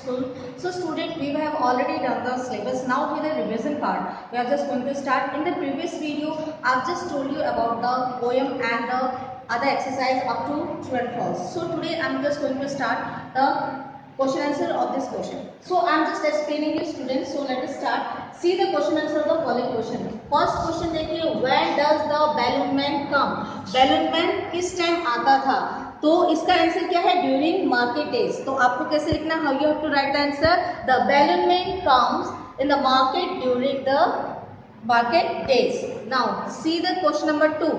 school. So student, we have already done the syllabus. Now with the revision part, we are just going to start. In the previous video, I've just told you about the poem and the other exercise up to 12 false. So today I'm just going to start the question answer of this question. So I'm just explaining you students. So let us start. See the question answer of the following question. First question देखिए, when does the balloon man come? Balloon man किस time आता था? तो इसका answer क्या है? During market days. तो आपको कैसे लिखना? How you have to write the answer? The balloon man comes in the market during the market days. Now see the question number 2.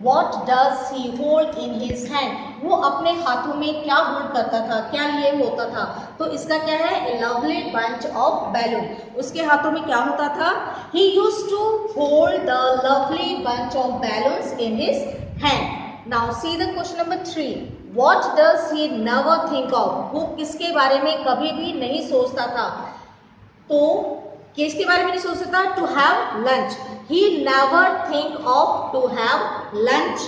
What does he hold in his hand? वो अपने हाथों में क्या hold करता था, क्या लिए होता था? तो इसका क्या है? A lovely bunch of balloon. उसके हाथों में क्या होता था? He used to hold the lovely bunch of balloons in his hand. Now see the question number 3. What does he never think of? वो किसके बारे में कभी भी नहीं सोचता था? तो किसके बारे में नहीं सोचता था? To have lunch. He never think of to have lunch.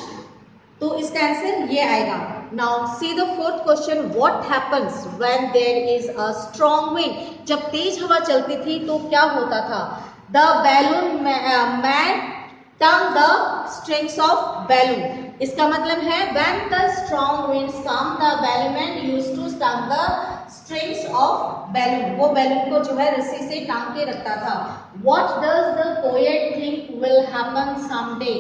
तो इसका आंसर ये आएगा. Now see the fourth question. What happens when there is a strong wind? जब तेज हवा चलती थी तो क्या होता था? The balloon man turn the strings of balloon. इसका मतलब है when the strong winds come, the balloon man used to string the strings of balloon. वो बैलून को जो है रस्सी से टांग के रखता था. What does the poet think will happen someday?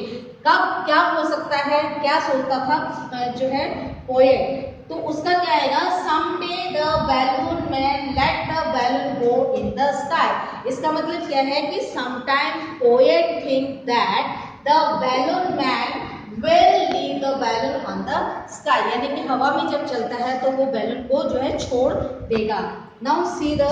कब क्या हो सकता है, क्या सोचता था जो है पोएट? तो उसका क्या आएगा? Someday the balloon man let the balloon go in the sky. इसका मतलब क्या है कि sometime poet think that the balloon man will leave the balloon on the sky. यानी कि हवा में जब चलता है तो वो बैलून को जो है छोड़ देगा. Now see the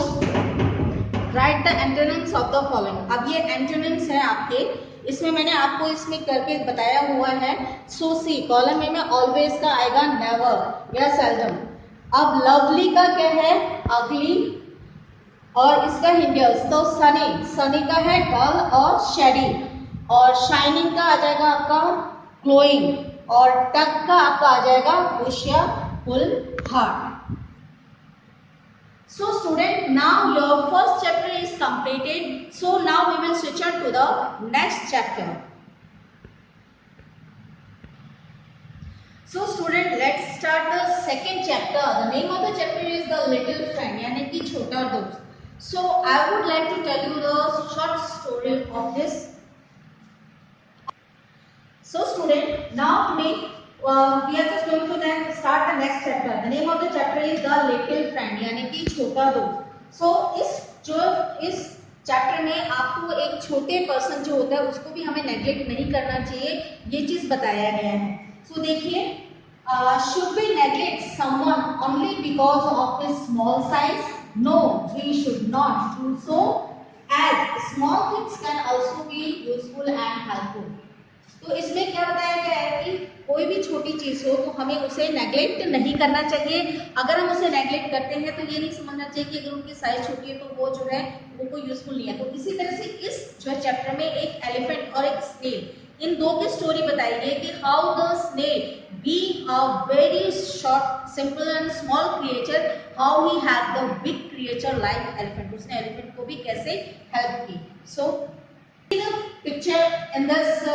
write the antonyms of the following. अब ये antonyms है आपके, इसमें मैंने आपको इसमें करके बताया हुआ है. So see कॉलम ए में always का आएगा never या seldom. अब lovely का क्या है? ugly. और इसका हिंडियर्स तो sunny. sunny का है dull और shady. और shining का आ जाएगा आपका glowing. और टक का आपका आ जाएगा खुश या full heart. So student, now your first chapter is completed. So now we will switch on to the next chapter. So student, let's start the second chapter. The name of the chapter is the little friend, यानी कि छोटा दोस्त. So I would like to tell you the short story of this. So student, now today we are just going to then start the next chapter. The name of the chapter is the little friend, यानी कि छोटा दोस्त. So इस chapter में आपको एक छोटे person जो होता है उसको भी हमें नेग्लेक्ट नहीं करना चाहिए, ये चीज बताया गया है. So देखिए, should we neglect someone only because of his small size? No, we should not do so, as small things can also be useful and helpful. तो इसमें क्या बताया गया है कि कोई भी छोटी चीज हो तो हमें उसे नेग्लेक्ट नहीं करना चाहिए. अगर हम उसे नेग्लेक्ट करते हैं तो ये नहीं समझना चाहिए कि अगर उनकी साइज छोटी है तो वो जो है वो कोई यूजफुल नहीं है. तो इसी तरह से इस जो चैप्टर में एक एलिफेंट और एक स्नेल, इन दो की स्टोरी बताई गई कि how the snail being a very short simple and small creature, how he had the big creature like elephant. उसने एलिफेंट को भी कैसे हेल्प की. सो the picture in this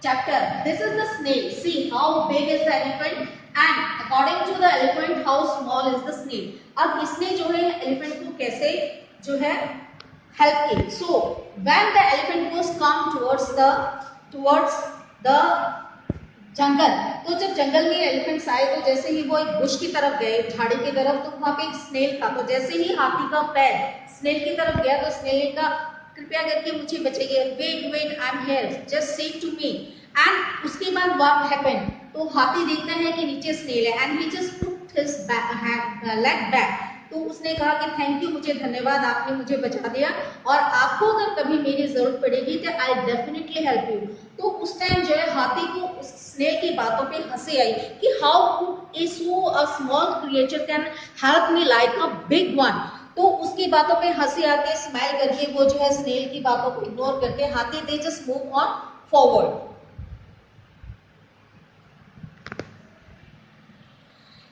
chapter. This is the snail. See how big is the elephant and according to the elephant how small is the snail. अब इसने जो है elephant को कैसे जो है help की. So when the elephant was come towards the जंगल, तो जब जंगल में एलिफेंट्स आए तो जैसे ही वो एक बुश की तरफ गए, झाड़ी की तरफ, तो वहां पे एक स्नेल था. तो जैसे ही हाथी का पैर स्नेल की तरफ गया तो स्नेल ने कहा कृपया करके मुझे बचाइए. Wait I am here, just say to me. And उसके बाद व्हाट हैपेंड, तो हाथी देखता है कि नीचे स्नेल है and he just put his leg back. तो उसने कहा कि थैंक यू, मुझे धन्यवाद, आपने मुझे बचा दिया और आपको अगर कभी मेरी जरूरत पड़ेगी तो आई डेफिनेटली हेल्प यू. तो उस टाइम जो है हाथी को उस स्नेल की बातों पे हंसी आई कि how could so a small creature can help me like a big one. तो उसकी बातों पे हंसी आके स्माइल करके वो जो है स्नेल की बातों को इग्नोर करके हाथी they just move on forward.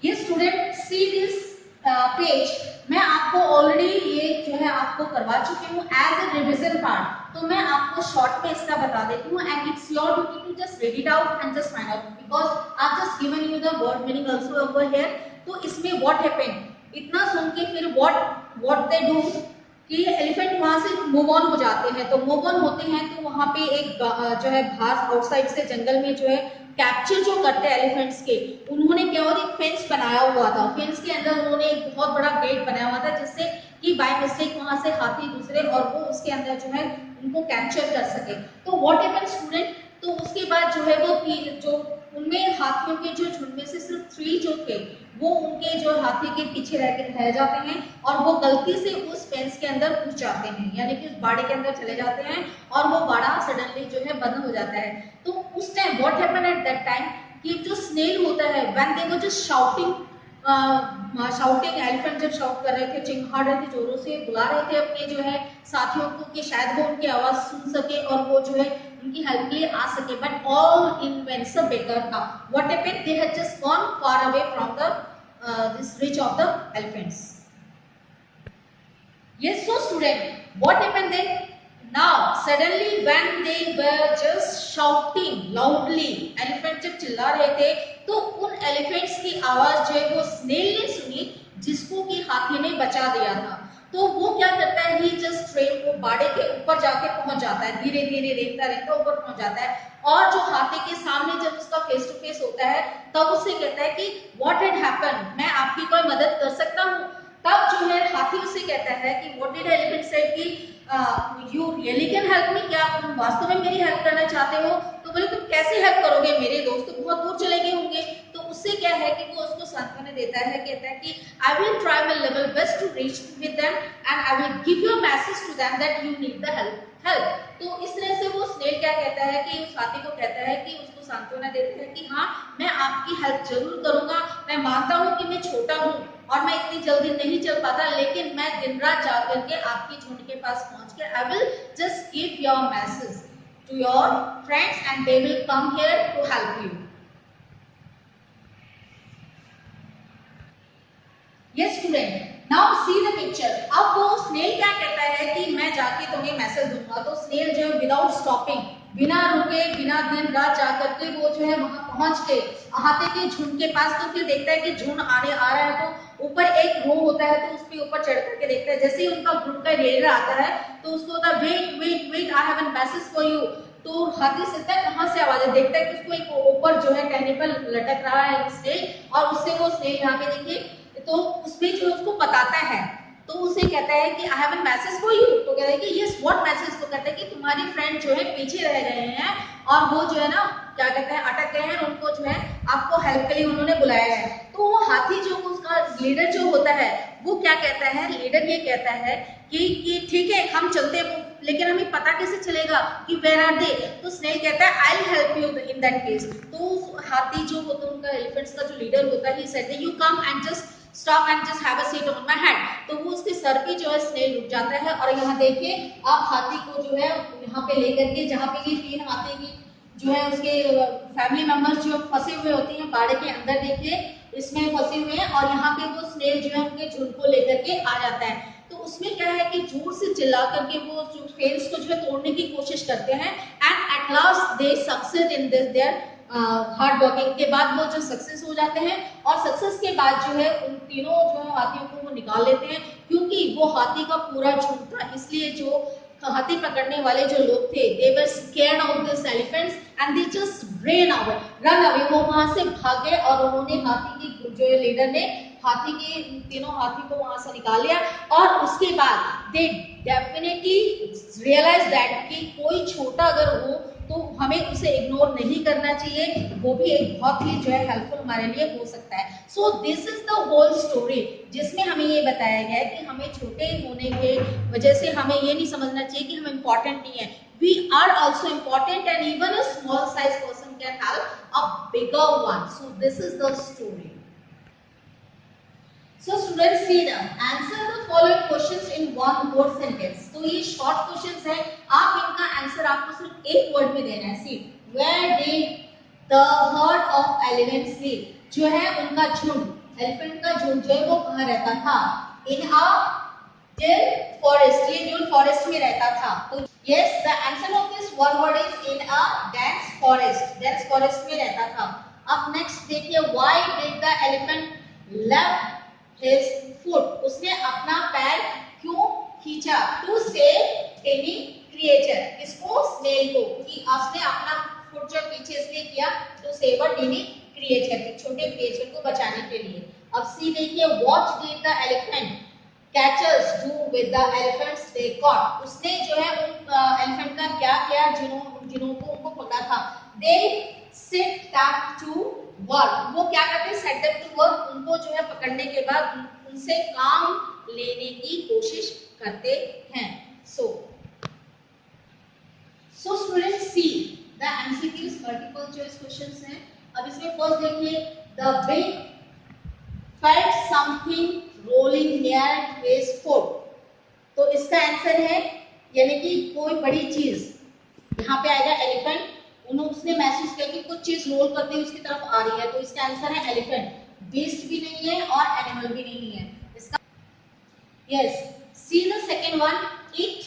ये स्टूडेंट सी दिस पेज मैं आपको ऑलरेडी ये जो है आपको करवा चुकी हूँ एज ए रिविजन पार्ट, तो मैं आपको शॉर्ट में इसका बता देती हूँ and it's your duty to just read it out and just find out because I just given you the word meaning also over here. तो इसमें व्हाट हैपेंड, इतना सुन के फिर व्हाट दे डू कि एलिफेंट वहां से मूव ऑन हो जाते हैं। तो मूव ऑन होते हैं तो वहां पे एक जो है घास आउटसाइड से जंगल में जो है कैप्चर जो करते हैं एलिफेंट्स के, उन्होंने क्या हुआ एक फेंस बनाया हुआ था। फेंस के अंदर उन्होंने एक बहुत बड़ा गेट बनाया हुआ था जिससे कि बाय मिस्टेक वहां से हाथी गुजरे और वो उसके अंदर जो है उनको कैप्चर कर सके। तो व्हाट हैपेंड स्टूडेंट, तो उसके बाद जो है वो जो उनमें हाथियों के जो झुंड में से सिर्फ 3 जो थे वो उनके जो हाथी के पीछे रह जाते हैं और वो गलती से उस फेंस के अंदर घुस जाते हैं, यानी कि उस बाड़े के अंदर चले जाते हैं और वो बाड़ा सडनली जो है बंद हो जाता है। तो उस time what happened at that time कि जो स्नेल होता है when they were just shouting, elephant जब शाउट कर रहे थे, चिंगाड़ रहे थे, जोरों से बुला रहे थे अपने जो है साथियों को कि शायद वो उनकी आवाज सुन सके और वो जो है उनकी हेल्प के लिए आ सके, बट ऑल इन वेंट्स बेकर था। What happened, they had just gone far away from the this reach of the elephants. Yes, so student, what happened then? Now suddenly when they were just shouting loudly, elephant जब चिल्ला रहे थे तो उन elephants की आवाज जो है वो स्नेल ने सुनी जिसको कि हाथी ने बचा दिया था। तो वो क्या करता है, ही जस्ट ट्रेन को बाड़े के ऊपर जाके पहुंच जाता है, धीरे धीरे रेंगता ऊपर पहुंच जाता है और जो हाथी के सामने जब उसका फेस टू फेस होता है तब उससे कहता है कि व्हाट हैड हैपेंड, मैं आपकी कोई मदद कर सकता हूँ। तब जो है हाथी उससे कहता है कि व्हाट डिड एलिफेंट सेड कि you really can help me, क्या तुम वास्तव में मेरी हेल्प करना चाहते हो? तो बोले तुम कैसे हेल्प करोगे, मेरे दोस्त तो बहुत दूर चले गए होंगे। तो उससे क्या है कि वो उसको सांत्वना देता है, कहता है कि I will try my level best to reach with them and I will give you a message to them that you need the help. तो इस तरह से वो स्नेल क्या कहता है कि उस हाथी को कहता है कि उसको सांत्वना देता है कि हाँ मैं आपकी हेल्प जरूर करूंगा, मैं मानता हूँ कि मैं छोटा हूँ और मैं इतनी जल्दी नहीं चल पाता, लेकिन मैं दिन रात जाग करके आपकी झुंड के पास पहुंच के I will just give your message to your friends and they will come here to help you. Yes student, now see the picture. अब वो स्नेल क्या कहता है कि मैं जाके तुम्हें मैसेज दूंगा। तो स्नेल जो है विदाउट स्टॉपिंग, बिना रुके, बिना दिन रात जा करके वो जो है वहां पहुंच के हाथी के झुंड के पास। तो फिर देखता है कि झुंड आने आ रहा है तो ऊपर एक रो होता है तो उसके ऊपर चढ़ करके देखता है। जैसे ही उनका झुंड का रेडर आता है तो उसको होता है wait wait wait I have an message for you. तो हाथी सोचता है कहां से आवाज है, देखता है कि उसको एक ऊपर जो है टहनी पर लटक रहा है स्नेल और उससे वो स्नेल यहाँ पे देखिए तो उसमें जो उसको बताता है तो उसे कहता है कि आई have an message for you. तो कहता है कि यस व्हाट मैसेज। तो कहता है कि तुम्हारी फ्रेंड जो है पीछे रह गए हैं और वो जो है ना क्या कहते हैं अटक गए हैं, उनको जो है आपको हेल्प के लिए उन्होंने बुलाया है। तो वो हाथी जो उसका लीडर जो होता है वो क्या कहता है, लीडर ये कहता है कि ठीक है हम चलते हैं, लेकिन हमें पता कैसे चलेगा कि वेयर आर दे। तो स्नेल कहता है I will help you in that case. तो हाथी जो होता है उनका एलिफेंट्स का जो लीडर होता है he said you come and just stop and just have a seat on my head. तो वो उसके सर पे जो है स्नेल रुक जाता है और यहाँ देखिए आप हाथी को जो है यहाँ पे लेकर के जहाँ पे ये 3 हाथी की जो है उसके फैमिली मेंबर्स जो फंसे हुए होते हैं बाड़े के अंदर देखिए इसमें फंसे हुए हैं और यहाँ पे वो स्नेल जो है उनके झुंड को लेकर के आ जाता है। तो उसमें क्या है कि जोर से चिल्ला करके वो जो फेंस को जो है तोड़ने की कोशिश करते हैं and at last they succeed in this there hard working. के बाद वो जो सक्सेस हो जाते हैं और सक्सेस के बाद जो है उन तीनों जो है हाथियों को वो निकाल लेते हैं क्योंकि वो हाथी का पूरा झुंड था, इसलिए जो हाथी पकड़ने वाले जो लोग थे they were scared of this elephants and they just run away। वो वहां से भागे और उन्होंने हाथी की जो लीडर ने हाथी के तीनों हाथी को वहां से निकाल लिया और उसके बाद they definitely realize that कि कोई छोटा अगर हो तो हमें उसे इग्नोर नहीं करना चाहिए, वो भी एक बहुत ही जो है हेल्पफुल हमारे लिए हो सकता है। So this is the whole story जिसमें हमें ये बताया गया है कि हमें छोटे होने के वजह से हमें ये नहीं समझना चाहिए कि हम इम्पोर्टेंट नहीं है। We are also important and even a small size person can help a bigger one. So this is the story. So students see the answer the following questions in one word sentence। तो ये short questions है, आप इनका answer आपको सिर्फ एक word में देना है। See, where did the herd of elephants live? जो है उनका झुंड एलिफेंट का झुंड जो है वो कहाँ रहता था? इन अ डेल फॉरेस्ट, ये ड्यूल फॉरेस्ट में रहता था। तो yes, the answer of this one word is in a dense forest, dense forest में रहता था। अब नेक्स्ट देखिए, why did the elephant left his foot, उसने अपना पैर क्यों खींचा? टू सेव टेनी क्रिएचर, किसको? स्नेल को, कि उसने अपना फुट जो पीछे इसलिए किया to save a tiny creature, एक छोटे क्रिएचर को बचाने के लिए। अब सी देखिए, what did the elephant catchers do with the elephants they caught, उसने जो है उन एलिफेंट का क्या किया जिन्हों को उनको पकड़ा था? दे सेट देम टू वर्क, वो क्या करते हैं? सेट देम टू वर्क, उनको जो है पकड़ने के बाद उनसे काम लेने की कोशिश करते हैं। So students see the MCQs multiple choice questions हैं। अब इसमें फर्स्ट देखिए, the big felt something rolling near his foot, तो इसका आंसर है यानी कि कोई बड़ी चीज, यहाँ पे आएगा एलिफेंट, उसने महसूस किया कि कुछ चीज रोल करते हुए उसकी तरफ आ रही है, तो इसका आंसर है एलिफेंट। बीस्ट भी नहीं है और एनिमल भी नहीं है इसका। Yes, see the second one, it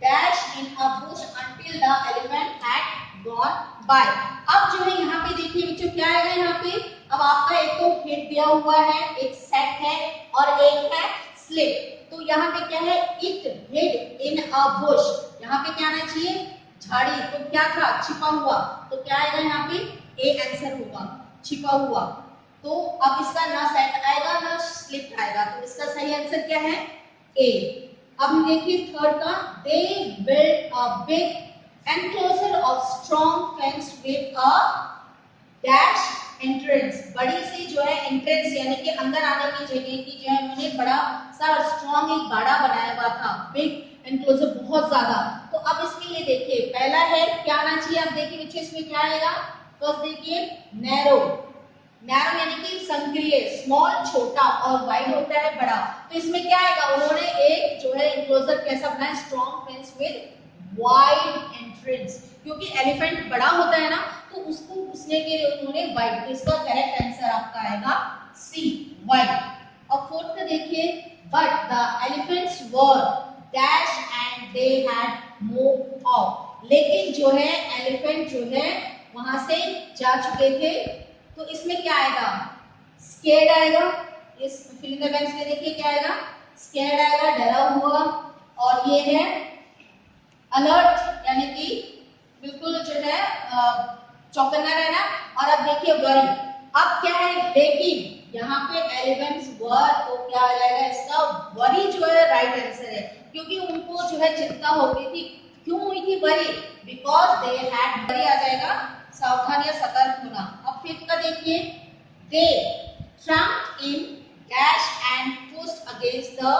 dash in a bush until the elephant had gone by. अब जो है यहाँ पे देखिए बच्चों क्या आएगा यहाँ पे? अब आपका एक तो हिट दिया हुआ है, एक सेट है और एक है स्लिप। तो यहाँ पे क्या है? It hid in a bush, यहाँ पे क्या आना चाहिए? झाड़ी। तो क्या था? छिपा हुआ, तो क्या आएगा यहाँ पे? ए आंसर होगा, छिपा हुआ। तो अब इसका ना सेट आएगा ना स्लिप आएगा, तो इसका सही आंसर क्या है? ए। अब देखिए थर्ड का, they build a big enclosure of strong fence with a dash entrance, बड़ी सी जो है एंट्रेंस यानी कि अंदर आने की जगह की जो है उन्होंने बड़ा सा स्ट्रॉन्ग एक बाड़ा बनाया हुआ था, बिग एनक्लोजर, बहुत ज्यादा। तो अब इसके लिए देखिए पहला है क्या आना चाहिए? अब देखिए बच्चों इसमें क्या आएगा? फर्स्ट देखिए नैरो, नैरो यानी कि संक्रिय, स्मॉल छोटा और वाइड होता है बड़ा। तो इसमें क्या आएगा? उन्होंने एक जो है एंक्लोजर कैसा बनाया? Strong fence with wide entrance, क्योंकि एलिफेंट बड़ा होता है ना, तो उसको घुसने के लिए उन्होंने वाइड, तो इसका करेक्ट आंसर आपका आएगा सी, वाइड। और फोर्थ का देखिए, but the elephants were dash and they had moved of, लेकिन जो है एलिफेंट जो है वहां से जा चुके थे। तो इसमें क्या आएगा? स्केर्ड आएगा। इस फिल इन द ब्लैंक्स में देखिए क्या आएगा? स्केर्ड आएगा, डरा हुआ। और ये है अलर्ट यानी कि बिल्कुल जो है चौकन्ना रहना। और अब देखिए वरी, अब क्या है? लेकिन यहाँ पे एलिफेंट्स वर, तो क्या आ जाएगा इसका? वरी जो है राइट आंसर है, क्योंकि उनको जो है चिंता हो गई थी। क्यों हुई थी worry? Because they had, worry आ जाएगा सावधान या सतर्क होना। अब फिफ्थ का देखिए, they trumped in dash and pushed against the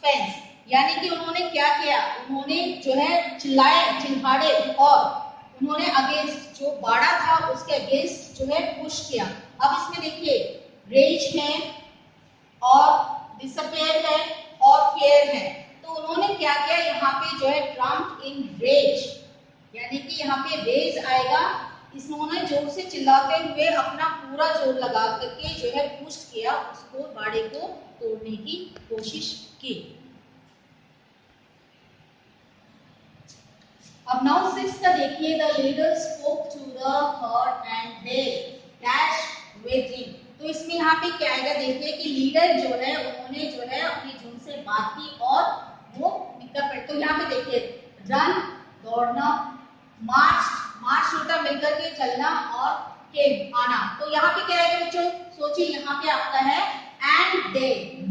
fence, यानी कि उन्होंने क्या किया? उन्होंने जो है चिल्लाए, चिल्हाड़े और उन्होंने अगेंस्ट जो बाड़ा था उसके अगेंस्ट जो है पुश किया। अब इसमें देखिए रेज है और डिसअपियर है और फेयर है, तो उन्होंने क्या किया? यहाँ पे जो है ट्रम्प्ड इन रेज, यानी कि यहाँ पे रेज आएगा। इसने जोर से चिल्लाते हुए अपना पूरा जोर लगा करके जो है पुश किया, उसको बाड़े को तोड़ने की कोशिश की। अब नाउ सिक्स का देखिए, the leader spoke to the herd and they dash with him, तो इसमें यहाँ पे क्या आएगा? देखिए कि लीडर जो है उन्होंने जो है अपनी झुंड से बात की और वो निकल पड़े। तो यहाँ पे देखिए रन, दौड़ना, मार्च, मार्च होता मिलकर के चलना, और केम, आना। तो यहाँ पे क्या आएगा बच्चों? सोचिए यहाँ पे आपका है and they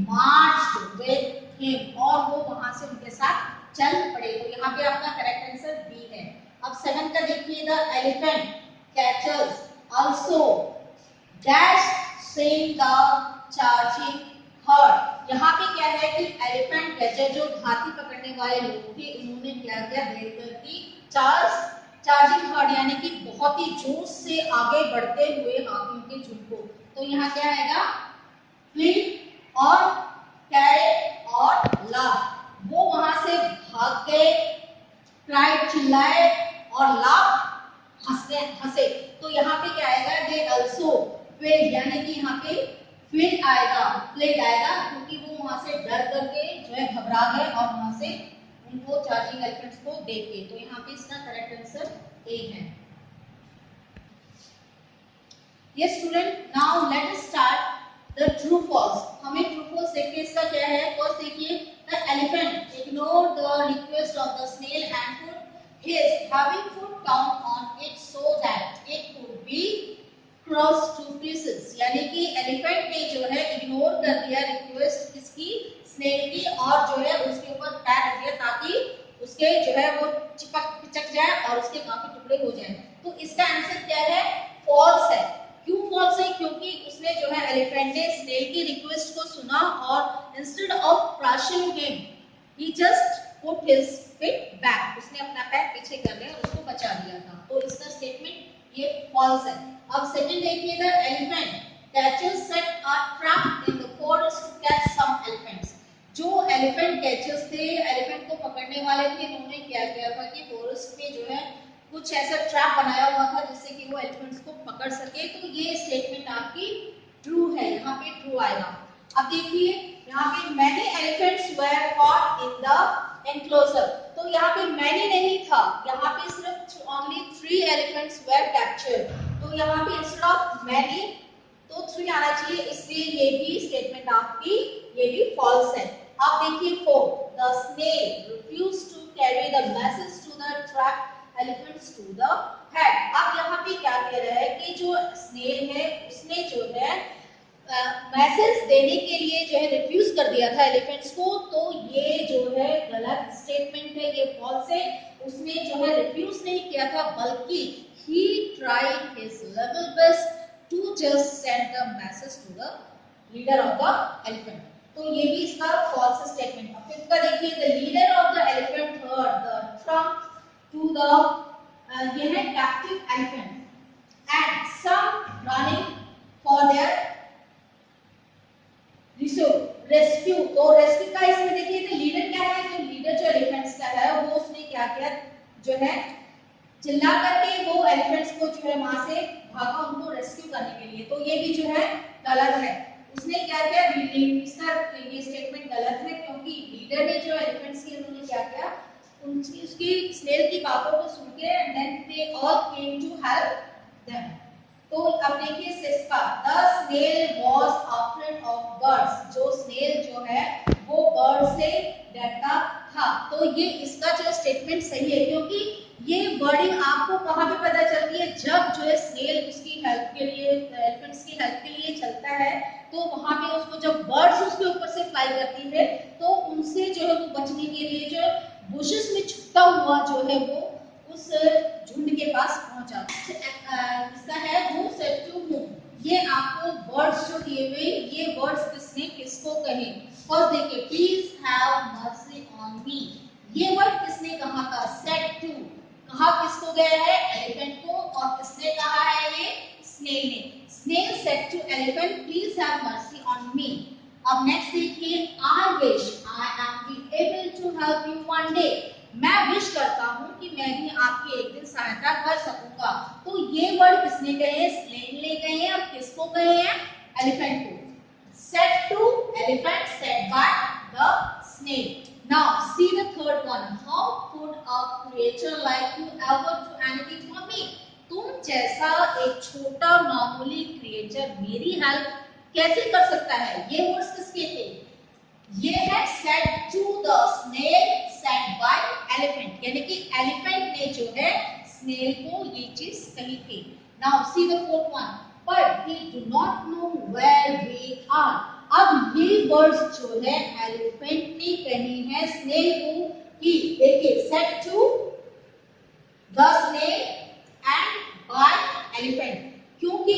marched with him, और वो वहां से उनके साथ चल पड़े। तो यहाँ पे आपका करेक्ट आंसर बी है। अब सेवन का देखिए, the elephant catchers also dash saying the charging heard, यहाँ पे क्या है कि एलिफेंट कैचर जो हाथी पकड़ने वाले लोग थे, उन्होंने क्या किया? देखकर कि चार्जिंग हर्ड यानी कि बहुत ही जोश से आगे बढ़ते हुए हाथियों के झुंड को। तो यहाँ क्या आएगा? फ्लीड और कैरेट और लाफ, वो वहां से भाग गए, क्राइड चिल्लाए और लाफ हंसे हंसे। तो यहाँ पे क्या आएगा? दे आल्सो फेल, यानी कि यहाँ पे फ्लेड आएगा क्योंकि वो वहां से डर करके जो है घबरा गए और वहां से उनको चार्जिंग एलिफेंट्स को देख के। तो यहाँ पे इसका करेक्ट आंसर ए है। Yes student, now let us start the true false. हमें ट्रू फॉल्स देखिए, इसका क्या है। फर्स्ट देखिए, the elephant ignore the request of the snail and put his having foot down on it so that it could be cross to pieces. यानी कि elephant ने जो है इग्नोर कर दिया रिक्वेस्ट किसकी, स्नेल की, और जो है उसके ऊपर पैर रख दिया ताकि उसके जो है वो चिपक पिचक जाए और उसके काफी टुकड़े हो जाए। तो इसका आंसर क्या है, फॉल्स है। क्यों फॉल्स है, क्योंकि उसने जो है एलिफेंट ने स्नेल की रिक्वेस्ट को सुना और instead of crushing him he just put his feet back. उसने अपना पैर पीछे कर लिया और उसको बचा दिया था। तो इसका स्टेटमेंट ये फॉल्स है। अब सेकंड देखिए, the elephant catchers set a trap in the forest to catch some elephants. जो एलिफेंट कैचर्स थे, एलिफेंट को पकड़ने वाले थे, उन्होंने क्या किया था कि फॉरेस्ट में जो है कुछ ऐसा ट्रैप बनाया हुआ था जिससे कि वो एलिफेंट्स को पकड़ सके। तो ये स्टेटमेंट आपकी ट्रू है, यहाँ पे ट्रू आएगा। अब देखिए, यहाँ पे many elephants were caught in the enclosure. तो यहाँ पे मैनी नहीं था, यहाँ पे सिर्फ ओनली 3 एलिफेंट्स वर कैप्चर्ड। तो यहाँ पे इंस्टेड ऑफ मैनी तो 3 आना चाहिए, इसलिए ये भी स्टेटमेंट आपकी ये भी फॉल्स है। अब देखिए 4, the snail refused to carry the message to the trap elephants to the head. अब यहाँ पे क्या कह रहा है कि जो स्नेल है उसने जो है मैसेज देने के लिए जो है रिफ्यूज कर दिया था एलिफेंट्स को। तो ये जो है गलत स्टेटमेंट है, ये फॉल्स है। उसने जो है रिफ्यूज नहीं किया था, बल्कि he tried his level best to just send the message to the leader of the elephant. तो ये भी इसका फॉल्स स्टेटमेंट। अब फिफ्थ का देखिए, the leader of the elephant heard the trunk to the ये है captive elephant and some running for their rescue। तो रेस्क्यू का इसमें देखिए, तो लीडर क्या है, जो लीडर जो एलिफेंट्स का है वो उसने क्या किया, जो है चिल्ला करके वो एलिफेंट्स को जो है वहां से भागा उनको रेस्क्यू करने के लिए। तो ये भी जो है गलत है। उसने क्या किया, इसका ये स्टेटमेंट गलत है क्योंकि लीडर ने जो एलिफेंट्स के उन्होंने क्या किया, उसकी स्नेल की बातों को सुन के and then they all came to help them. तो अब देखिए sixth, the snail was afraid of birds. जो स्नेल जो है वो बर्ड से डरता था। तो ये इसका जो स्टेटमेंट सही है, क्योंकि ये वर्डिंग आपको कहां पे पता चलती है, जब जो है स्नेल उसकी हेल्प के लिए एलिफेंट्स की हेल्प के लिए चलता है, तो वहां पे उसको जब बर्ड्स उसके ऊपर से फ्लाई करती है तो उनसे जो है वो बचने के लिए जो बुशेस में छुपा हुआ जो है वो उस झुंड के पास पहुंचा। इसका है हु सेड टू हूम। ये आपको वर्ड्स जो दिए हुए, ये वर्ड्स किसने किसको कहे। फर्स्ट देखिए, प्लीज हैव मर्सी ऑन मी। ये वर्ड किसने कहा था, सेड टू। कहा किसको गया है, एलिफेंट को, और किसने कहा है, ये स्नेल ने। Snail said to elephant please have mercy on me. अब नेक्स्ट देखिए, I wish I am be able to help you one day. मैं विश करता हूं कि मैं भी आपकी एक दिन सहायता कर सकूंगा। तो ये वर्ड किसने कहे, स्नेल ने कहे। अब किसको कहे हैं, एलिफेंट को। Said to elephant, said by the snail. Now see the third one. How could a creature like you ever do anything for me? तुम जैसा एक छोटा मामूली क्रिएचर मेरी हेल्प कैसे कर सकता है। ये वर्ड्स किसके थे, ये है said to the snail, said by elephant। यानी कि एलिफेंट ने जो है स्नेल को ये चीज कही थी। Now see the fourth one. But we do not know where we are. अब ये वर्ड्स जो है एलिफेंट ने कहे हैं स्नेल को, कि देखिए said to the snail and by elephant, क्योंकि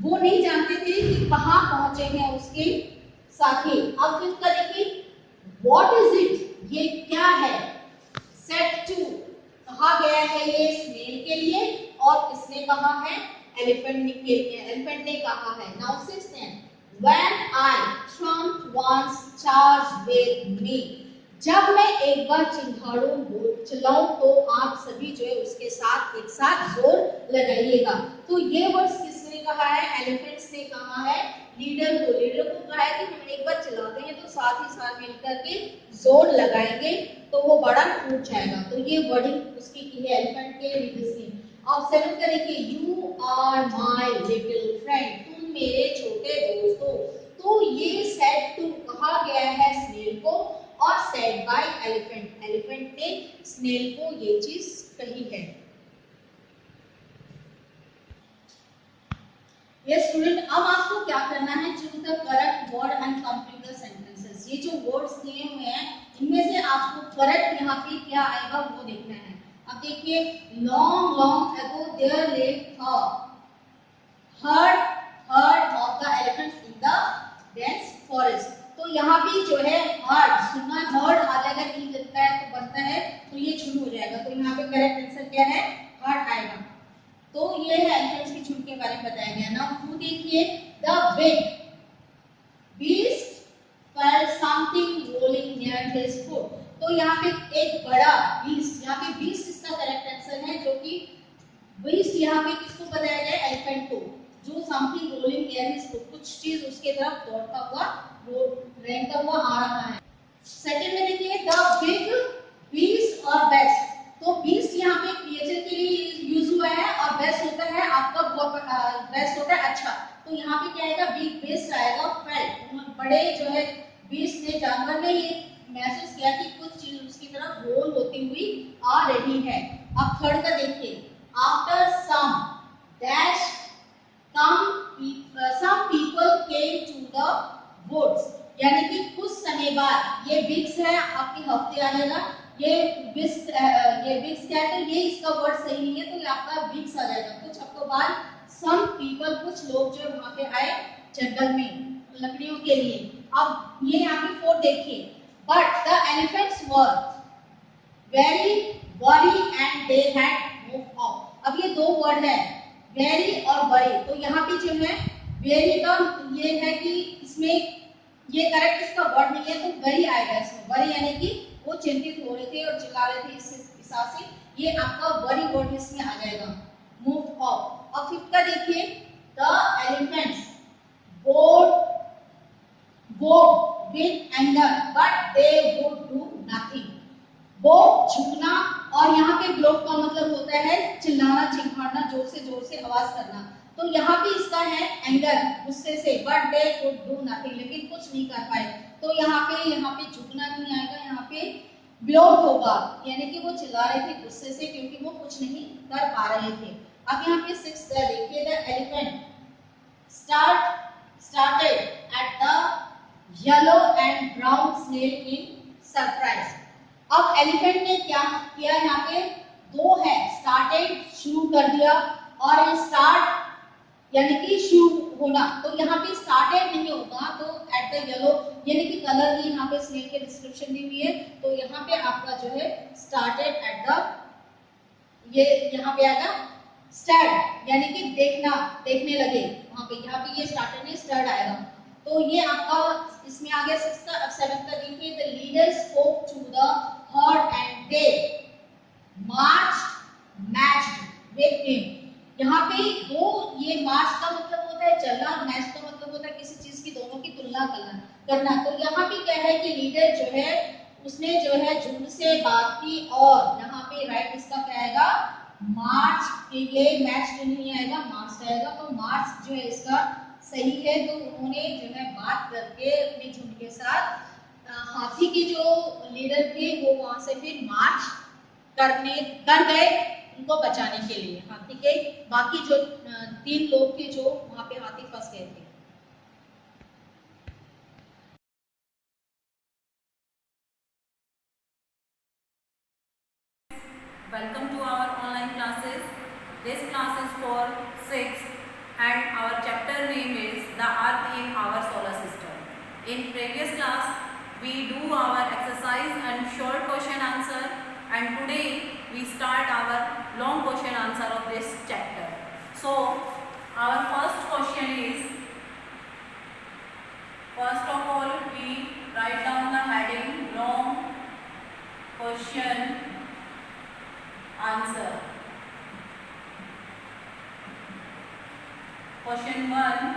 वो नहीं जानते थे कि कहां पहुंचे हैं उसके साथी। अब इसका देखिए, व्हाट इज इट, ये क्या है। सेड टू कहा गया है ये स्नेल के लिए, और किसने कहा है, एलिफेंट के लिए, एलिफेंट ने कहा है। Now sixth, when I trump once charge with me. जब मैं एक बार चिंगाड़ू चलाऊं तो आप सभी जो है उसके साथ एक साथ जोर लगाइएगा। तो ये वर्ड्स किसने कहा है, एलिफेंट्स ने कहा है। लीडर को कहा है कि हम एक बार चलाते हैं तो साथ ही साथ मिलकर के जोर लगाएंगे तो वो बड़ा टूट जाएगा। तो ये वर्डिंग उसकी की है एलिफेंट के लीडर्स की। अब 7 का देखिए, you are my little friend, तुम मेरे छोटे दोस्त हो। तो ये सेड टू कहा गया है स्नेल को और सेड बाय एलिफेंट, एलिफेंट ने स्नेल को ये चीज कही है। ये स्टूडेंट, अब आपको क्या करना है, choose the correct word and complete the sentences. ये जो वर्ड्स दिए हुए हैं इनमें से आपको करेक्ट यहाँ पे क्या आएगा वो देखना है। अब देखिए, long long ago there lived a herd of the elephants in the dense forest. तो यहाँ पे जो है हर्ड सुनना, हर्ड आ जाएगा, नहीं लगता है तो बनता है तो ये शुरू हो जाएगा। तो यहाँ पे करेक्ट आंसर क्या है, हर्ड आएगा। तो ये है एलिफेंट्स की झुंड के बारे में बताया गया ना। टू देखिए, the big beast felt something rolling near his foot। तो यहाँ पे एक बड़ा बीस्ट, यहाँ पे बीस्ट इसका करेक्ट आंसर है, जो कि बीस्ट यहाँ पे किसको बताया गया, एलिफेंट को, जो something rolling near his foot, कुछ चीज उसके तरफ दौड़ता हुआ, रेंगता हुआ आ रहा है। सेकंड में देखिए, द बिग बीस्ट और बेस्ट। तो बीस्ट यहाँ पे क्रिएचर के लिए यूज हुआ है और बेस्ट होता है आपका बेस्ट होता है अच्छा। तो यहाँ पे क्या आएगा, बिग बेस्ट आएगा, फेल्ट, बड़े जो है बीस्ट ने, जानवर ने ये महसूस किया कि कुछ चीज उसकी तरफ रोल होती हुई आ रही है। अब थर्ड का देखिए, after some dash some people came to the woods, यानी कि कुछ समय बाद, ये बिग्स है आपके हफ्ते आ जाएगा, ये बिग्स क्या है, तो ये इसका वर्ड सही नहीं है तो ये आपका बिग्स आ जाएगा। कुछ हफ्तों बाद some people, कुछ लोग जो वहां पे आए जंगल में लकड़ियों के लिए। अब ये यहाँ पे फोर्थ देखिए, but the elephants were very worried and they had moved off। अब ये दो वर्ड है, वेरी और वरी। तो यहाँ पे जो है वेरी का ये है कि इसमें ये करेक्ट इसका वर्ड नहीं है तो वरी आएगा इसमें। वरी यानी कि वो चिंतित हो रहे थे और चिल्ला रहे थे, इस हिसाब से ये आपका वरी वर्ड इसमें आ जाएगा, मूव ऑफ। अब फिफ्थ का देखिए, the elephants board with anger but they would do nothing. वो झुकना, और यहाँ पे ब्लोक का मतलब होता है चिल्लाना, चिल्लाना, जोर से आवाज करना। तो यहाँ पे इसका है एंगर, गुस्से से, but they could do nothing, लेकिन कुछ नहीं कर पाए। तो यहाँ पे झुकना नहीं आएगा, यहाँ पे ब्लोक होगा, यानी कि वो चिल्ला रहे थे गुस्से से क्योंकि वो कुछ नहीं कर पा रहे थे। अब यहाँ पे सिक्स्थ देखिए, the elephant started at the yellow and brown snail in surprise। अब एलिफेंट ने क्या किया, यहाँ पे दो है, स्टार्टेड शुरू कर दिया, और स्टार्ट यानी कि शुरू होना, तो यहाँ पे स्टार्टेड नहीं होगा, तो एट द येलो यानी कि कलर की यहाँ पे स्नेल के डिस्क्रिप्शन दी हुई है, तो यहाँ पे आपका जो है स्टार्टेड एट द, ये यहाँ पे आएगा स्टार्ट यानी कि देखना, देखने लगे वहां पे, यहाँ पे ये स्टार्टेड नहीं स्टार्ट आएगा। तो ये आपका इसमें आ गया सिक्स का। अब सेवेंथ का देखिए, the leader spoke to the herd and they march matched with him. यहाँ पे दो, ये मार्च का मतलब होता है चलना और मैच का मतलब होता है किसी चीज की दोनों की तुलना करना। तो यहाँ पे क्या है कि लीडर जो है उसने जो है झुंड से बात की, और यहाँ पे राइट इसका क्या आएगा, मार्च, ये मैच नहीं आएगा, मार्च आएगा। तो मार्च जो है इसका सही है। तो उन्होंने जो है बात करके अपने झुंड के साथ हाथी के जो लीडर थे वो वहां से फिर मार्च कर गए उनको बचाने के लिए। हाथी के बाकी जो 3 लोग थे जो वहां पे हाथी फंस गए थे। Welcome to our online classes. This class is for 6th and our chapter name is the Earth in our solar system. In previous class we do our exercise and short question answer, and today we start our long question answer of this chapter. So our first question is, first of all we write down the heading long question answer. Question 1,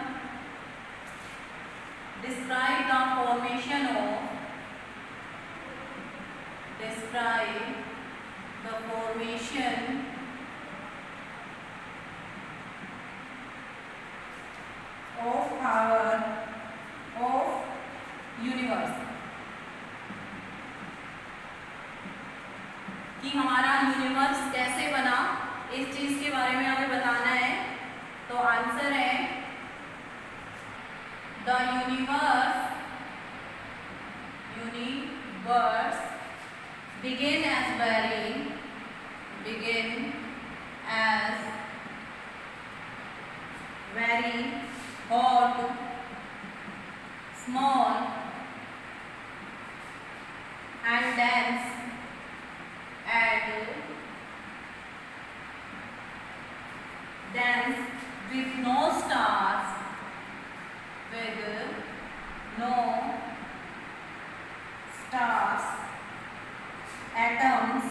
formation of universe, कि हमारा universe कैसे बना, इस चीज के बारे में हमें बताना है। तो आंसर है the universe begin as very hot, small and dense with no stars, atoms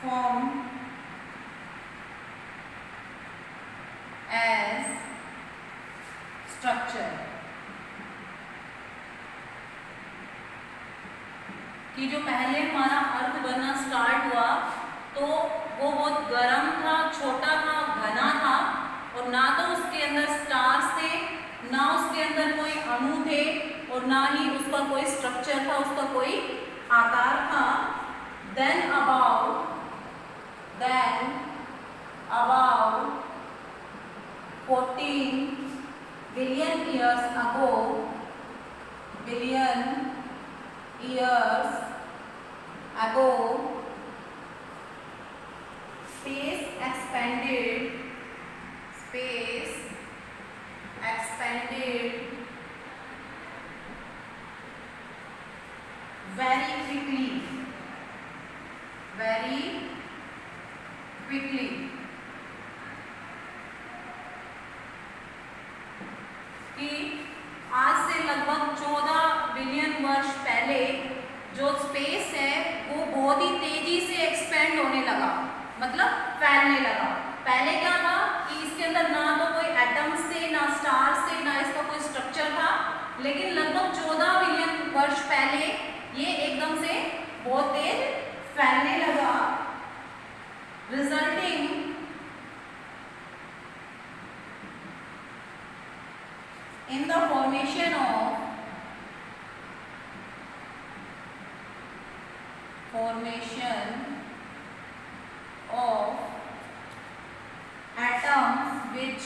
form as structure, कि जो पहले हमारा अर्थ बनना स्टार्ट हुआ तो वो बहुत गर्म था, छोटा था, घना था, और ना तो उसके अंदर स्टार्स थे, ना उसके अंदर कोई अणु थे, और ना ही उसका कोई स्ट्रक्चर था, उसका कोई आकार था। Then about 14 billion years ago, space expanded very quickly, कि आज से लगभग 14 बिलियन वर्ष पहले जो स्पेस है वो बहुत ही तेजी से एक्सपेंड होने लगा, मतलब फैलने लगा। पहले क्या था कि इसके अंदर ना तो कोई एटम्स थे, ना स्टार्स थे, ना इसका कोई स्ट्रक्चर था, लेकिन लगभग 14 बिलियन वर्ष पहले ये एकदम से बहुत तेज फैलने लगा, resulting in the formation of atoms which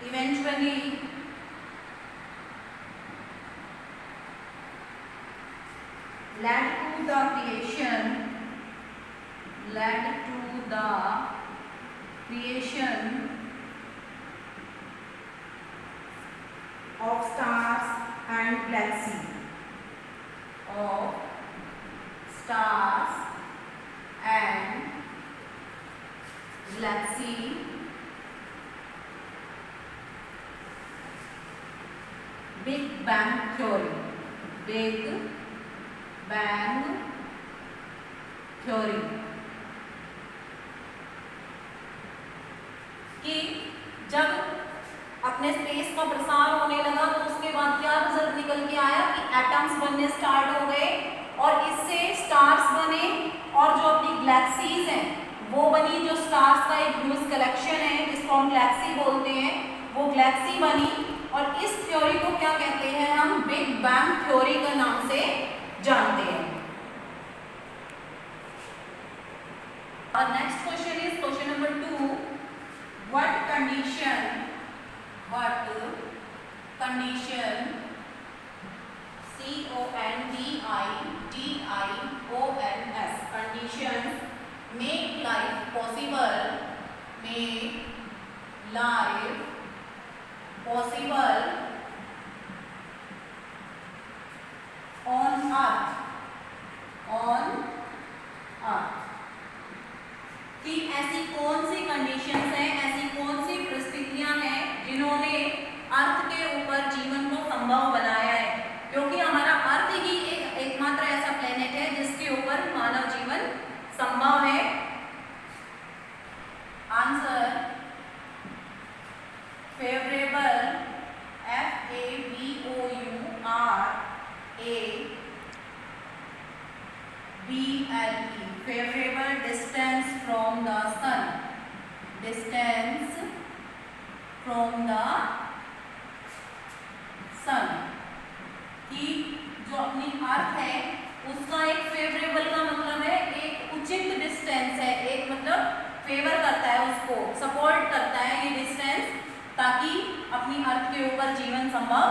eventually led to the creation of stars and galaxies, Big Bang Theory, कि जब अपने स्पेस का प्रसार होने लगा तो उसके बाद क्या रिजल्ट निकल के आया कि एटम्स बनने स्टार्ट हो गए, और इससे स्टार्स बने, और जो अपनी गैलेक्सीज हैं वो बनी, जो स्टार्स का एक ह्यूज कलेक्शन है जिसको हम गैलेक्सी बोलते हैं, वो गैलेक्सी बनी। और इस थ्योरी को क्या कहते हैं, हम बिग बैंग थ्योरी का नाम से जानते हैं। और next question is question number 2, what condition conditions make life possible on earth, कि ऐसी कौन सी कंडीशंस हैं, ऐसी कौन सी परिस्थितियां हैं जिन्होंने अर्थ के ऊपर जीवन को संभव बनाया है, क्योंकि हमारा अर्थ ही एकमात्र ऐसा प्लेनेट है जिसके ऊपर मानव जीवन संभव है। Answer favourable favorable distance from the sun, distance from the sun, कि जो अपनी अर्थ है उसका एक फेवरेबल का मतलब है एक उचित डिस्टेंस है, एक मतलब फेवर करता है, उसको सपोर्ट करता है ये डिस्टेंस, ताकि अपनी अर्थ के ऊपर जीवन संभव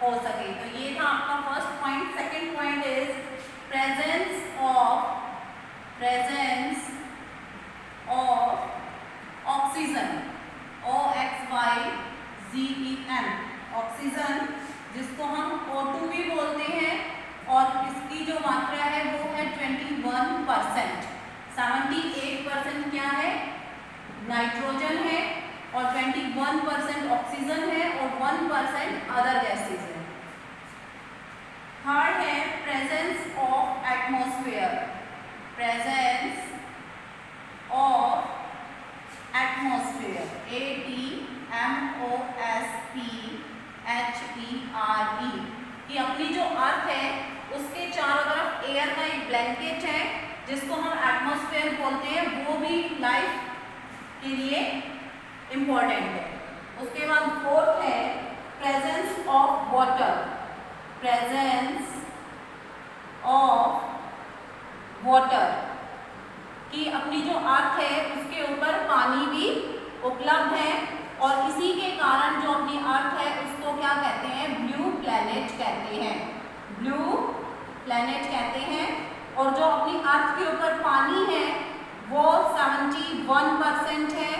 हो सके। तो ये था आपका first point. Second point is presence of oxygen, OXYGEN, oxygen, जिसको हम O2 भी बोलते हैं, और इसकी जो मात्रा है वो है 21%। 78% क्या है, नाइट्रोजन है, और 21% ऑक्सीजन है, और 1% अदर गैसेज है। थर्ड है presence of atmosphere, presence of atmosphere, ATMOSPHERE, कि अपनी जो अर्थ है उसके चारों तरफ एयर का एक ब्लैंकेट है जिसको हम एटमॉस्फेयर बोलते हैं, वो भी लाइफ के लिए इम्पोर्टेंट है। उसके बाद फोर्थ है presence of water, presence of water, कि अपनी जो अर्थ है उसके ऊपर पानी भी उपलब्ध है, और इसी के कारण जो अपनी अर्थ है उसको क्या कहते हैं, ब्लू प्लैनेट कहते हैं, ब्लू प्लैनेट कहते हैं। और जो अपनी अर्थ के ऊपर पानी है वो 71% है,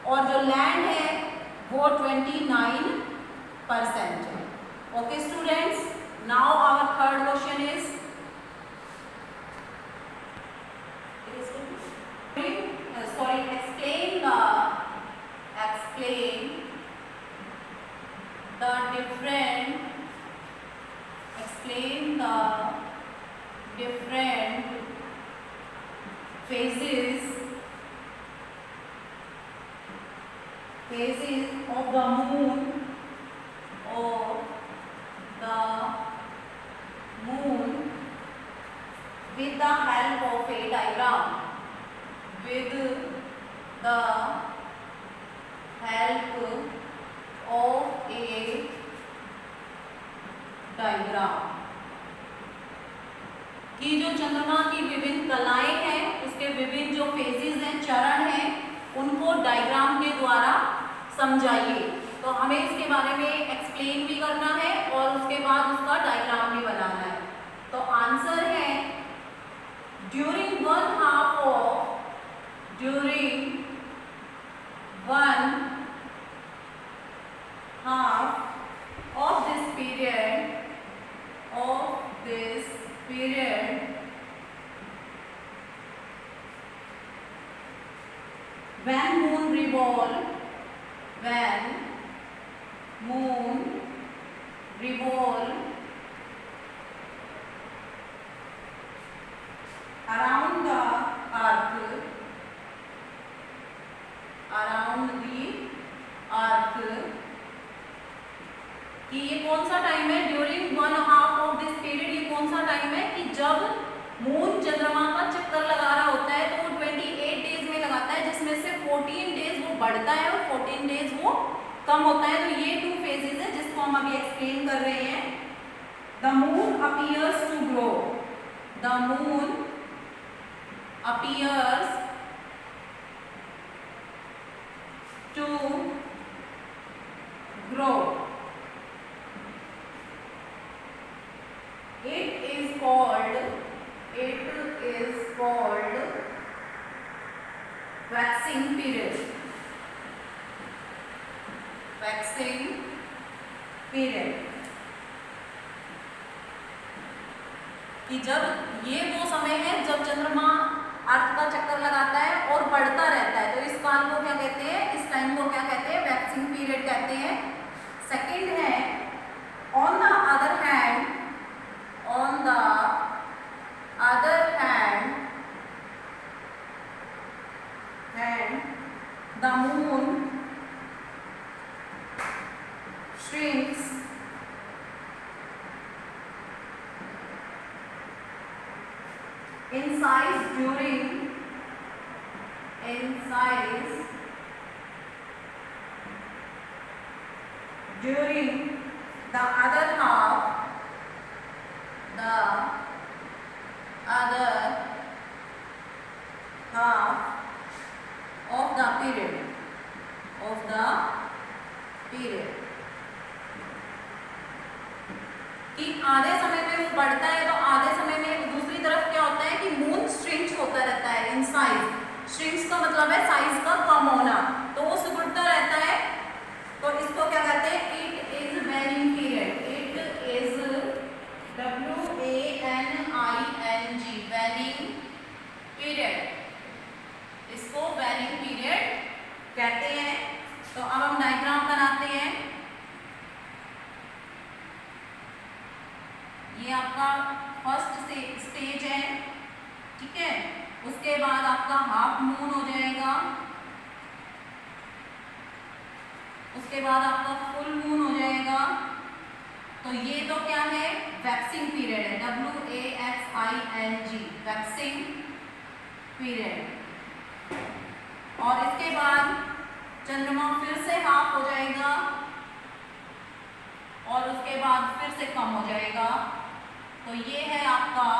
और जो लैंड है वो 29% है। Okay students, now our third question is explain the different phases of the moon, with the help of a diagram, with the help of a diagram, कि जो चंद्रमा की विभिन्न कलाएं हैं उसके विभिन्न जो फेजेस हैं, चरण हैं, उनको डायग्राम के द्वारा समझाइए। तो हमें इसके बारे में एक्सप्लेन भी करना है और उसके बाद उसका डायग्राम भी बनाना है। तो आंसर है during one half of this period when moon revolve around the earth, कि ये कौन सा टाइम है, during one half of this period, ये कौन सा टाइम है कि जब मून चंद्रमा का चक्कर लगा रहा होता है, तो वो 28 डेज में लगाता है, जिसमें से 14 डेज वो बढ़ता है और 14 डेज वो कम होता है। तो ये 2 फेजेस है जिसको हम अभी एक्सप्लेन कर रहे हैं। The moon appears to grow, the moon appears to grow, it is called waxing period, कि जब ये वो समय है जब चंद्रमा अर्थ का चक्कर लगाता है और बढ़ता रहता है, तो इस काल को क्या कहते हैं, इस टाइम को क्या कहते हैं, वैक्सिंग पीरियड कहते हैं। सेकंड है on the other hand the moon shrinks in size during the other half of the period कि आधे समय में वो बढ़ता है तो आधे समय में दूसरी तरफ क्या होता है कि मून श्रिंक होता रहता है इन साइज। श्रिंक्स का मतलब है साइज का कम होना, तो वो सिकुड़ता रहता है। तो इसको क्या कहते हैं? It is वेनिंग period. It is WANING वेनिंग period. इसको वेनिंग पीरियड कहते हैं। तो अब हम डायग्राम बनाते हैं। ये आपका फर्स्ट स्टेज है, ठीक है। उसके बाद आपका हाफ मून हो जाएगा, उसके बाद आपका फुल मून हो जाएगा। तो ये तो क्या है? वैक्सिंग पीरियड है, WAXING वैक्सिंग पीरियड। और इसके बाद चंद्रमा फिर से हाफ हो जाएगा और उसके बाद फिर से कम हो जाएगा। तो ये है आपका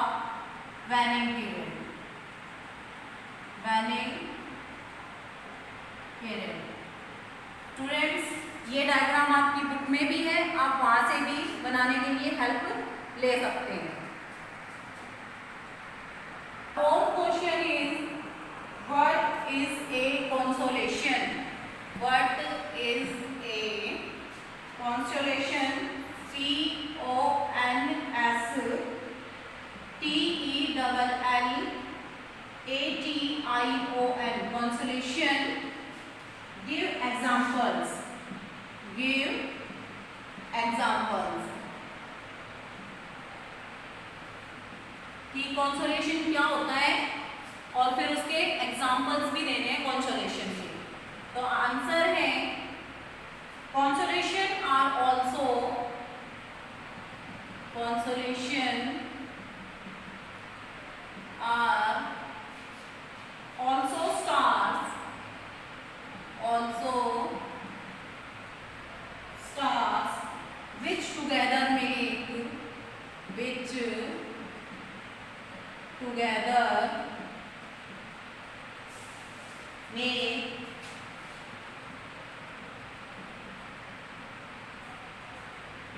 वैनिंग पीरियड। स्टूडेंट्स, ये डायग्राम आपकी बुक में भी है, आप वहां से भी बनाने के लिए हेल्प ले सकते हैं। Fourth question is what is a consolation? What is a consolation? CONSTELLATION। Consolation. Give examples. कि कॉन्सोलेशन क्या होता है और फिर उसके एग्जाम्पल्स भी देने हैं कॉन्सोलेशन के। तो आंसर है consolation are also stars which together make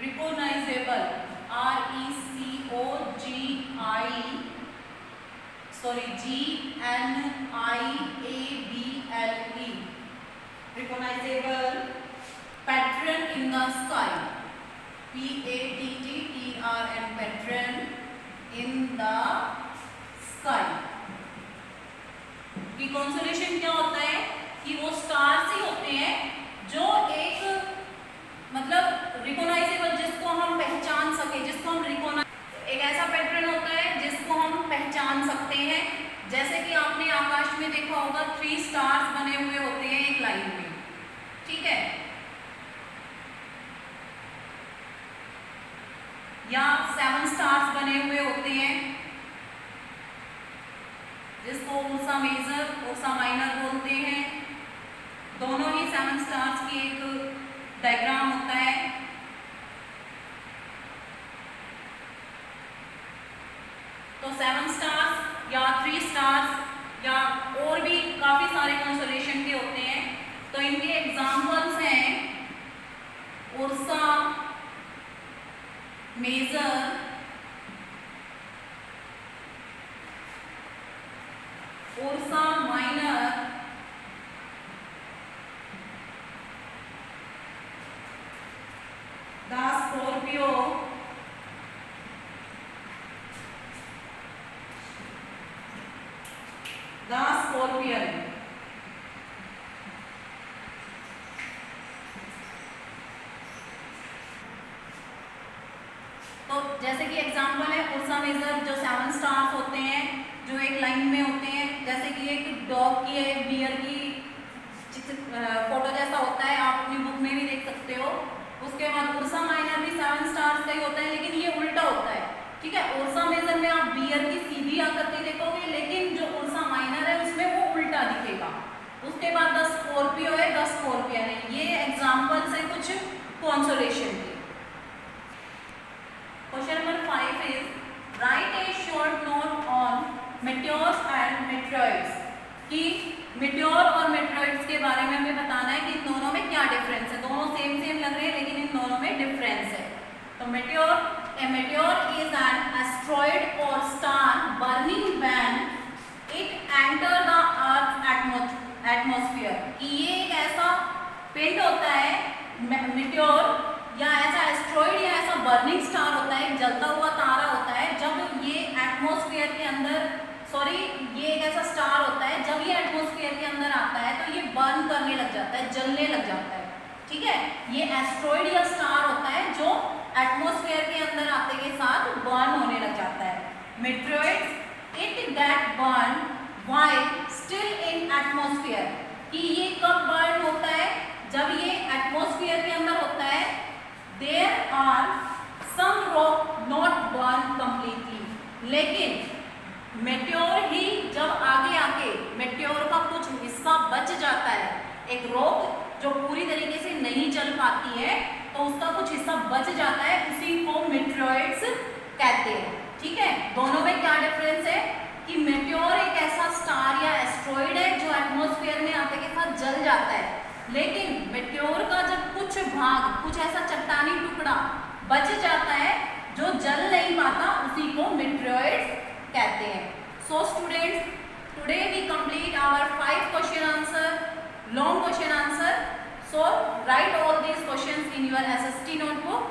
recognizable GNIABLE recognizable pattern in the sky, PATTERN pattern in the sky। कि कॉन्सोलेशन क्या होता है कि वो स्टार्स ही होते हैं जो एक मतलब रिकॉग्नाइजेबल, जिसको हम पहचान सके, जिसको हम एक ऐसा पैटर्न होता है जिसको हम पहचान सकते हैं। जैसे कि आपने आकाश में देखा होगा 3 स्टार्स बने हुए होते हैं एक लाइन में, ठीक है, या 7 स्टार्स बने हुए होते हैं जिसको उर्सा मेजर उर्सा माइनर बोलते हैं। दोनों ही 7 स्टार्स की एक डायग्राम होता है। तो 7 स्टार्स या 3 स्टार्स या और भी काफी सारे कंसोलेशन के होते हैं। तो इनके एग्जाम्पल्स हैं Ursa Major, Ursa Minor, the Scorpio, the Scorpion. तो जैसे कि एग्जांपल है उर्सा मेजर, जो 7 स्टार्स होते हैं जो एक लाइन में होते हैं, जैसे कि एक डॉग की एक बियर की फोटो जैसा होता है, आप अपनी बुक में भी देख सकते हो। उसके बाद उर्सा माइनर भी 7 स्टार्स का ही होता है, लेकिन ये उल्टा होता है। ठीक है। उर्सा मेजर में आप बियर की सीधी आकृति देखोगे, लेकिन जो उर्सा माइनर है उसमें वो उल्टा दिखेगा। उसके बाद द स्कॉर्पियो है, द स्कॉर्पियन है। ये एग्जांपल्स हैं कुछ कंसोलेशन के। Question number 5 is write a short note on meteors and meteoroids. कि मेटेओर और मेटेरॉइड्स के बारे में हमें बताना है कि इन दोनों में क्या डिफरेंस है। दोनों सेम सेम लग रहे हैं लेकिन इन दोनों में डिफरेंस है। तो meteor, a meteor is an asteroid और star burning when it enter the earth atmosphere. कि ये एक ऐसा पिंड होता है मेटेओर, या ऐसा एस्ट्रॉइड या ऐसा बर्निंग स्टार होता है, जलता हुआ तारा होता है, जब ये एटमॉस्फेयर के अंदर, सॉरी ये एक ऐसा स्टार होता है, जब ये एटमॉस्फेयर के अंदर आता है तो ये बर्न करने लग जाता है, जलने लग जाता है। ठीक है, ये एस्ट्रॉइड या स्टार होता है जो एटमॉस्फेयर के अंदर आते के साथ बर्न होने लग जाता है। Meteoroids it get burn while still in atmosphere. कि ये कब बर्न होता है, जब ये एटमॉस्फेयर के अंदर होता है। There are some rock not burn completely. लेकिन मेटेओर ही जब आगे आके मेटेओर का कुछ हिस्सा बच जाता है, एक रॉक जो पूरी तरीके से नहीं जल पाती है तो उसका कुछ हिस्सा बच जाता है, उसी को मेटेरॉइड्स कहते हैं। ठीक है, दोनों में क्या डिफरेंस है कि मेटेओर एक ऐसा स्टार या एस्ट्रॉइड है जो एटमॉस्फेयर में आते के साथ जल जाता है, लेकिन मेटेओर का जब कुछ भाग, कुछ ऐसा चट्टानी टुकड़ा बच जाता है जो जल नहीं पाता, उसी को मेटेरॉइड्स कहते हैं। So students, today we complete our 5 question answer, long question answer. So write all these questions in your SST notebook.